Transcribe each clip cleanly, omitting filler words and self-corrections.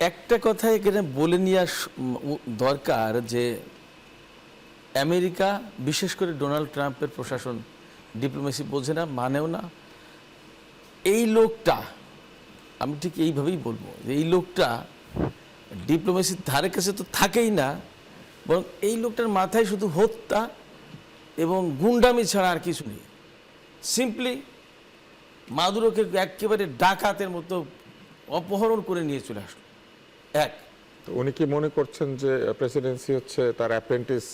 একটা কথা এখানে বলে নেওয়া দরকার যে আমেরিকা বিশেষ করে ডোনাল্ড ট্রাম্পের প্রশাসন ডিপ্লোমেসি বোঝে না, মানেও না। এই লোকটা, আমি ঠিক এইভাবেই বলবো যে এই লোকটা ডিপ্লোমেসির ধারে কাছে তো থাকেই না, বরং এই লোকটার মাথায় শুধু হত্যা এবং গুন্ডামি ছাড়া আর কিছু নেই। সিম্পলি মাদুরোকে একেবারে ডাকাতের মতো অপহরণ করে নিয়ে চলে আসলো। তো উনি কি মনে করছেন যে প্রেসিডেন্সি হচ্ছে তার অ্যাপ্রেন্টিস,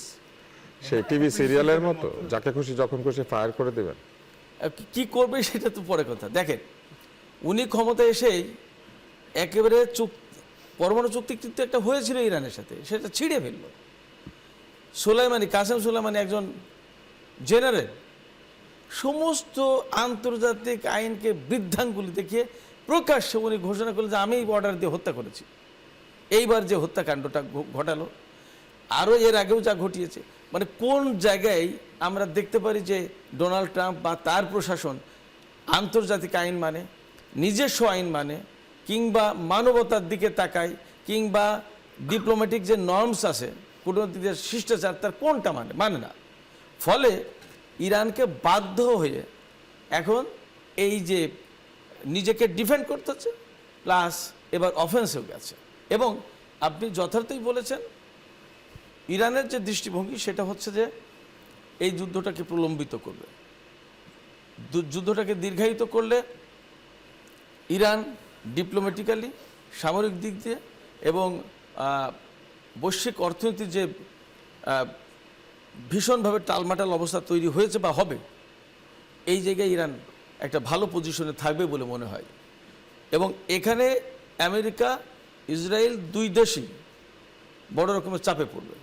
সেই টিভি সিরিয়ালের মতো যাকে খুশি যখন খুশি ফায়ার করে দেবেন? কি করবে সেটা তো পরে কথা। দেখেন, উনি ক্ষমতায় এসেই একেবারে পরমাণু চুক্তি কিন্তু একটা হয়েছিল ইরানের সাথে, সেটা ছিঁড়ে ফেললো। সোলাইমানি, কাসেম সোলাইমানি একজন জেনারেল, সমস্ত আন্তর্জাতিক আইনকে বৃদ্ধাঙ্গুলি দেখিয়ে প্রকাশ্যে উনি ঘোষণা করলেন যে আমি এই অর্ডার দিয়ে হত্যা করেছি। এইবার যে হত্যাকাণ্ডটা ঘটালো, আরও এর আগেও যা ঘটিয়েছে, মানে কোন জায়গায় আমরা দেখতে পারি যে ডোনাল্ড ট্রাম্প বা তার প্রশাসন আন্তর্জাতিক আইন মানে, নিজস্ব আইন মানে, কিংবা মানবতার দিকে তাকায়, কিংবা ডিপ্লোম্যাটিক যে নর্মস আছে, কূটনৈতিক শিষ্টাচার, তার কোনটা মানে না। ফলে ইরানকে বাধ্য হয়ে এখন এই যে নিজেকে ডিফেন্ড করতে হচ্ছে, প্লাস এবার অফেন্সেও গেছে। এবং আপনি যথার্থই বলেছেন, ইরানের যে দৃষ্টিভঙ্গি সেটা হচ্ছে যে এই যুদ্ধটাকে প্রলম্বিত করবে। যুদ্ধটাকে দীর্ঘায়িত করলে ইরান ডিপ্লোম্যাটিক্যালি, সামরিক দিক দিয়ে এবং বৈশ্বিক অর্থনীতির যে ভীষণভাবে টালমাটাল অবস্থা তৈরি হয়েছে বা হবে, এই জায়গায় ইরান একটা ভালো পজিশনে থাকবে বলে মনে হয়। এবং এখানে আমেরিকা, ইসরায়েল দুই দেশই বড় রকমের চাপে পড়বে।